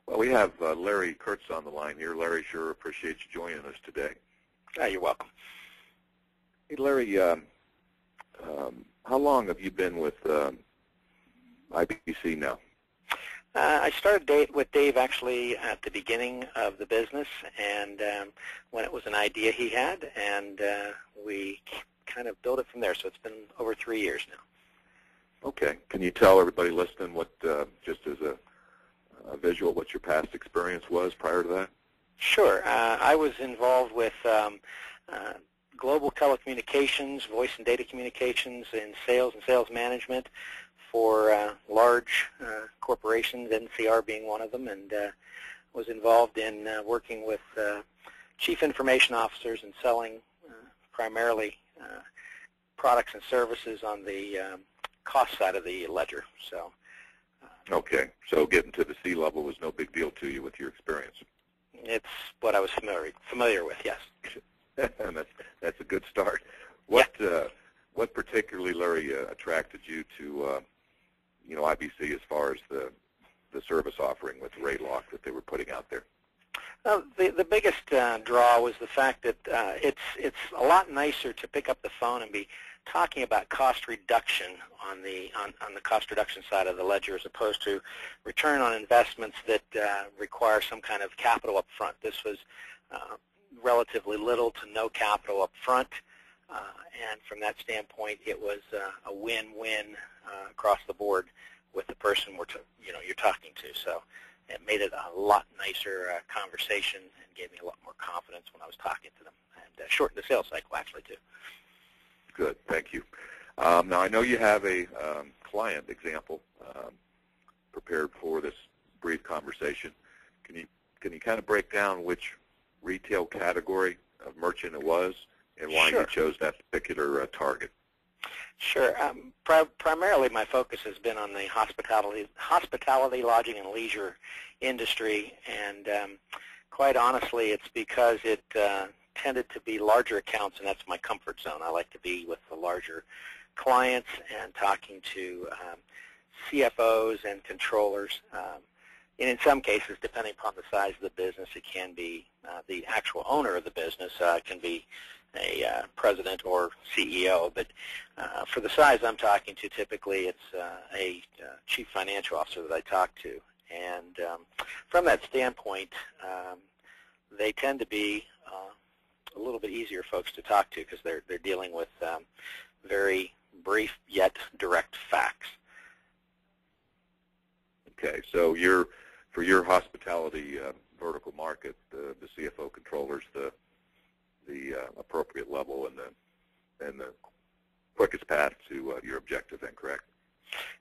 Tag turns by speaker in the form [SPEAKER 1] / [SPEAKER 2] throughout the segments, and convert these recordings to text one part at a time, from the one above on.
[SPEAKER 1] Well, we have Larry Kurtz on the line here. Larry, sure appreciate you joining us today.
[SPEAKER 2] You're welcome.
[SPEAKER 1] Hey, Larry, how long have you been with IBC now?
[SPEAKER 2] I started with Dave actually at the beginning of the business, and when it was an idea he had, and we kind of built it from there. So it's been over 3 years now.
[SPEAKER 1] Okay. Can you tell everybody listening what, just as a visual, what your past experience was prior to that?
[SPEAKER 2] Sure. I was involved with global telecommunications, voice and data communications, in sales and sales management for large corporations, NCR being one of them, and was involved in working with chief information officers and selling primarily products and services on the cost side of the ledger. So.
[SPEAKER 1] Okay, so getting to the C-level was no big deal to you with your experience.
[SPEAKER 2] It's what I was familiar with, yes.
[SPEAKER 1] And that's a good start. What particularly, Larry, attracted you to IBC as far as the service offering with RayLock that they were putting out there?
[SPEAKER 2] The biggest draw was the fact that it's a lot nicer to pick up the phone and be talking about cost reduction on the cost reduction side of the ledger, as opposed to return on investments that require some kind of capital up front. This was relatively little to no capital up front, and from that standpoint, it was a win-win across the board with the person you're talking to. So it made it a lot nicer conversation and gave me a lot more confidence when I was talking to them, and shortened the sales cycle actually too.
[SPEAKER 1] Good, thank you. Now I know you have a client example prepared for this brief conversation. Can you kind of break down which retail category of merchant it was and why
[SPEAKER 2] Sure.
[SPEAKER 1] you chose that particular target?
[SPEAKER 2] Sure. Primarily, my focus has been on the hospitality, lodging, and leisure industry, and quite honestly, it's because it tended to be larger accounts, and that's my comfort zone. I like to be with the larger clients and talking to CFOs and controllers. And in some cases, depending upon the size of the business, it can be the actual owner of the business, can be a president or CEO. But for the size I'm talking to, typically it's a chief financial officer that I talk to. And from that standpoint, they tend to be a little bit easier folks to talk to because they're dealing with very brief yet direct facts.
[SPEAKER 1] Okay, so for your hospitality vertical market, the CFO controllers, the appropriate level and the quickest path to your objective, then, correct?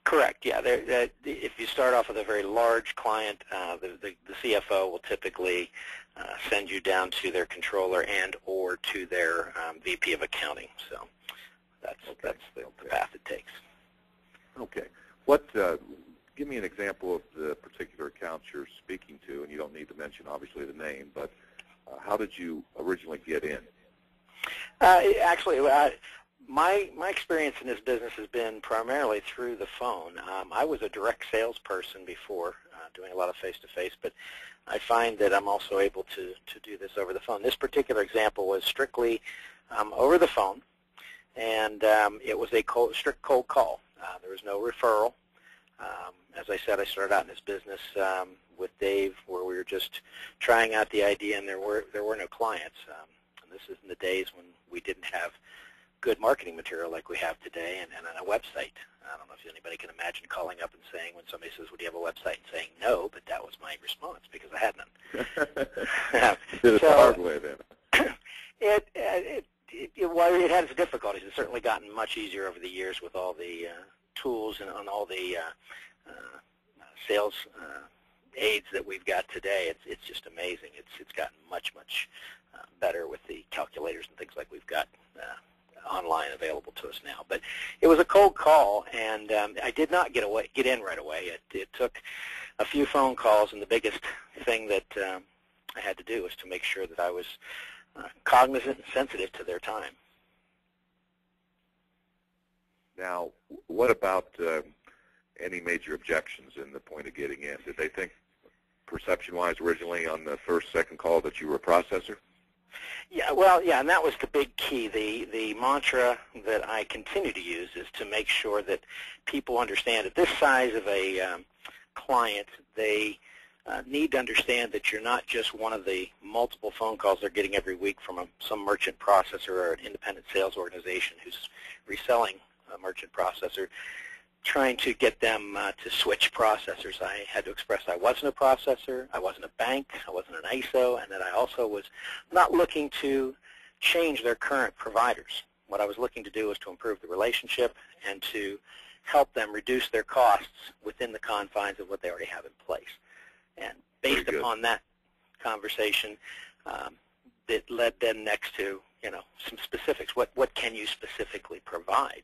[SPEAKER 2] Correct. Yeah. If you start off with a very large client, the CFO will typically send you down to their controller and or to their VP of accounting. So that's the path it takes.
[SPEAKER 1] Okay. Give me an example of the particular accounts you're speaking to, and you don't need to mention obviously the name, but how did you originally get in?
[SPEAKER 2] Actually, my experience in this business has been primarily through the phone. I was a direct salesperson before, doing a lot of face-to-face, but I find that I'm also able to do this over the phone. This particular example was strictly over the phone, and it was a strict cold call. There was no referral. As I said, I started out in this business with Dave, where we were just trying out the idea, and there were no clients. And this is in the days when we didn't have good marketing material like we have today, and a website. I don't know if anybody can imagine calling up and saying, when somebody says, "Would you have a website?" and saying no, but that was my response because I had none.
[SPEAKER 1] Did it the hard way then?
[SPEAKER 2] Well, it had its difficulties. It's certainly gotten much easier over the years with all the tools and on all the sales aids that we've got today. It's just amazing. It's gotten much better with the calculators and things like we've got online available to us now. But it was a cold call, and I did not get in right away. It took a few phone calls, and the biggest thing that I had to do was to make sure that I was cognizant and sensitive to their time.
[SPEAKER 1] Now, what about any major objections in the point of getting in? Did they think perception-wise originally on the first, second call that you were a processor?
[SPEAKER 2] Yeah, well, yeah, and that was the big key. The mantra that I continue to use is to make sure that people understand at this size of a client, they need to understand that you're not just one of the multiple phone calls they're getting every week from some merchant processor or an independent sales organization who's reselling a merchant processor, trying to get them to switch processors. I had to express I wasn't a processor, I wasn't a bank, I wasn't an ISO, and that I also was not looking to change their current providers. What I was looking to do was to improve the relationship and to help them reduce their costs within the confines of what they already have in place. And based upon that conversation, it led then next to, some specifics. What can you specifically provide?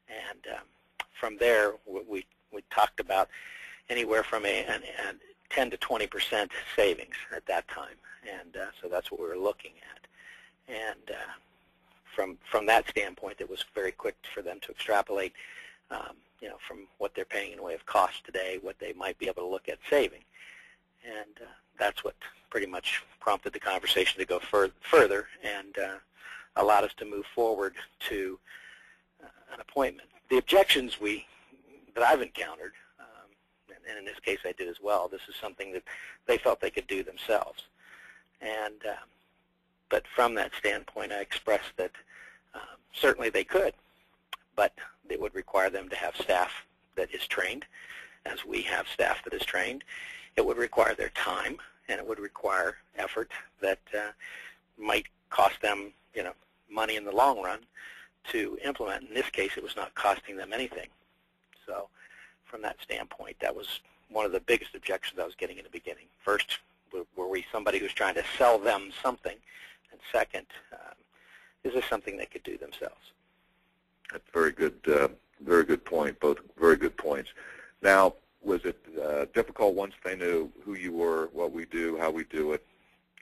[SPEAKER 2] And from there, we talked about anywhere from a 10 to 20% savings at that time, and so that's what we were looking at. And from that standpoint, it was very quick for them to extrapolate, from what they're paying in the way of cost today, what they might be able to look at saving, and that's what pretty much prompted the conversation to go further and allowed us to move forward to an appointment. The objections that I've encountered, and in this case I did as well, this is something that they felt they could do themselves. And but from that standpoint, I expressed that certainly they could, but it would require them to have staff that is trained, as we have staff that is trained. It would require their time, and it would require effort that might cost them, money in the long run to implement. In this case, it was not costing them anything. So from that standpoint, that was one of the biggest objections I was getting in the beginning. First, were we somebody who's trying to sell them something? And second, is this something they could do themselves?
[SPEAKER 1] That's very good point, both very good points. Now, was it difficult once they knew who you were, what we do, how we do it,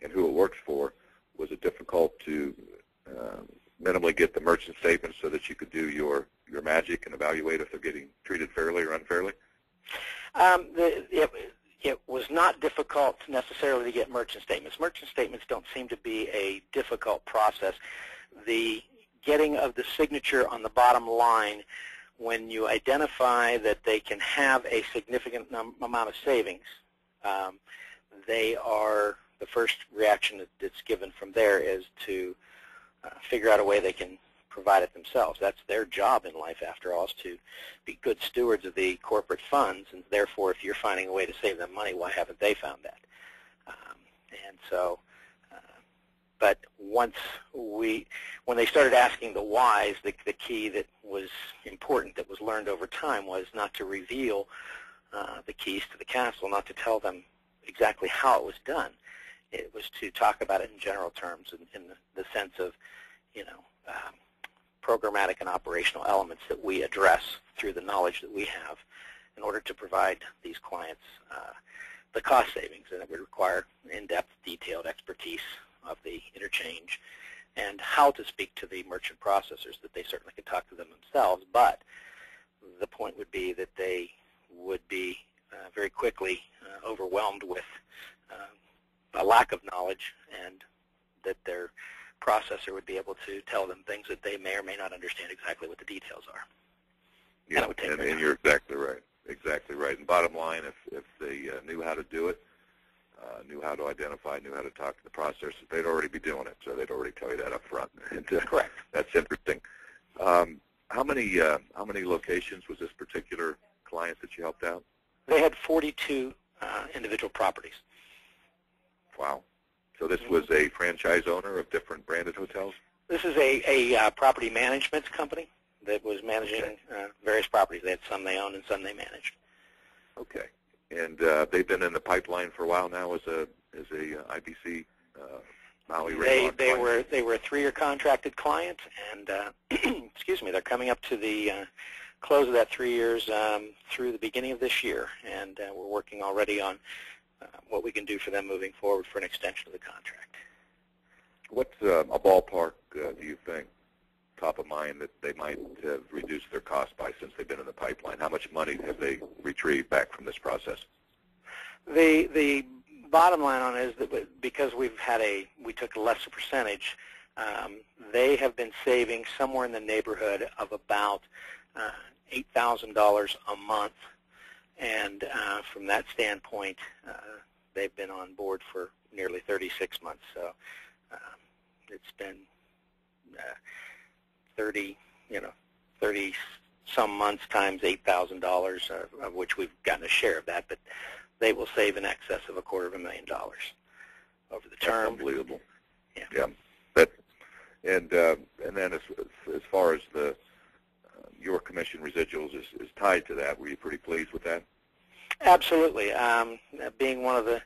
[SPEAKER 1] and who it works for? Was it difficult to minimally get the merchant statement so that you could do your magic and evaluate if they're getting treated fairly or unfairly?
[SPEAKER 2] It was not difficult necessarily to get merchant statements. Merchant statements don't seem to be a difficult process. The getting of the signature on the bottom line, when you identify that they can have a significant amount of savings, they are, the first reaction that's given from there is to figure out a way they can provide it themselves. That's their job in life, after all, is to be good stewards of the corporate funds, and therefore if you're finding a way to save them money, why haven't they found that? And so, but when they started asking the whys, the key that was important that was learned over time was not to reveal the keys to the castle, not to tell them exactly how it was done. It was to talk about it in general terms, in the sense of, programmatic and operational elements that we address through the knowledge that we have in order to provide these clients the cost savings. And it would require in-depth, detailed expertise of the interchange and how to speak to the merchant processors, that they certainly could talk to them themselves, but the point would be that they would be very quickly overwhelmed with a lack of knowledge, and that their processor would be able to tell them things that they may or may not understand exactly what the details are.
[SPEAKER 1] Yeah, and you're exactly right. Exactly right. And bottom line, if they knew how to do it, knew how to identify, knew how to talk to the processors, they'd already be doing it, so they'd already tell you that up front. And,
[SPEAKER 2] correct.
[SPEAKER 1] That's interesting. How many locations was this particular client that you helped out?
[SPEAKER 2] They had 42 individual properties.
[SPEAKER 1] Wow. So this was a franchise owner of different branded hotels?
[SPEAKER 2] This is a property management company that was managing various properties. They had some they owned and some they managed.
[SPEAKER 1] Okay. And they've been in the pipeline for a while now as a IBC Maui Raymond client?
[SPEAKER 2] They were a 3-year contracted client, and excuse me, they're coming up to the close of that 3 years through the beginning of this year, and we're working already on what we can do for them moving forward for an extension of the contract.
[SPEAKER 1] What's a ballpark, do you think, top of mind, that they might have reduced their cost by since they've been in the pipeline? How much money have they retrieved back from this process?
[SPEAKER 2] The bottom line on it is that because we took a lesser percentage, they have been saving somewhere in the neighborhood of about $8,000 a month, and from that standpoint, they've been on board for nearly 36 months. So it's been 30 some months times $8,000, of which we've gotten a share of that, but they will save in excess of $250,000 over the term.
[SPEAKER 1] That's unbelievable.
[SPEAKER 2] Yeah.
[SPEAKER 1] And then as far as the your commission residuals is tied to that, were you pretty pleased with that?
[SPEAKER 2] Absolutely. Being one of the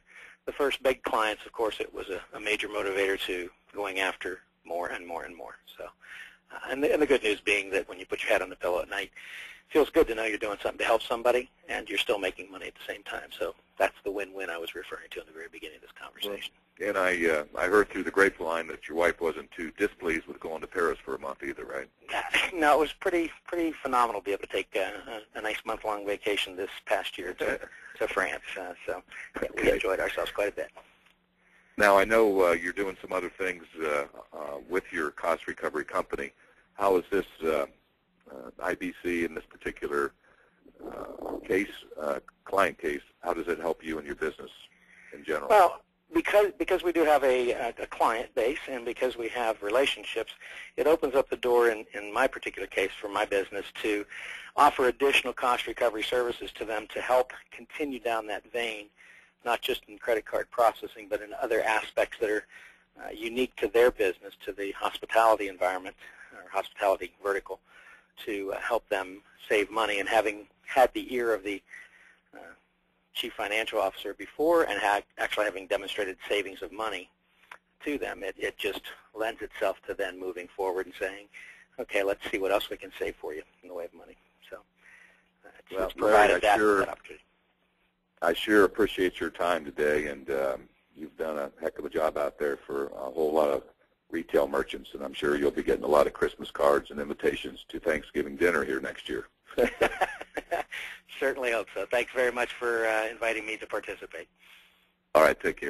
[SPEAKER 2] first big clients, of course, it was a major motivator to going after more and more and more. So, and the good news being that when you put your head on the pillow at night, it feels good to know you're doing something to help somebody and you're still making money at the same time. So that's the win-win I was referring to in the very beginning of this conversation.
[SPEAKER 1] And I heard through the grapevine that your wife wasn't too displeased with going to Paris for a month either, right?
[SPEAKER 2] No, it was pretty phenomenal to be able to take a nice month-long vacation this past year to France. So we enjoyed ourselves quite a bit.
[SPEAKER 1] Now, I know you're doing some other things with your cost recovery company. How is this IBC in this particular case, client case, how does it help you in your business in general?
[SPEAKER 2] Well, because we do have a client base and because we have relationships, it opens up the door in my particular case for my business to offer additional cost recovery services to them to help continue down that vein, not just in credit card processing, but in other aspects that are unique to their business, to the hospitality environment or hospitality vertical, to help them save money. And having had the ear of the chief financial officer before and actually having demonstrated savings of money to them, it just lends itself to then moving forward and saying, okay, let's see what else we can save for you in the way of money. So it's provided that opportunity.
[SPEAKER 1] I sure appreciate your time today, and you've done a heck of a job out there for a whole lot of retail merchants, and I'm sure you'll be getting a lot of Christmas cards and invitations to Thanksgiving dinner here next year.
[SPEAKER 2] Certainly hope so. Thanks very much for inviting me to participate.
[SPEAKER 1] All right, take care.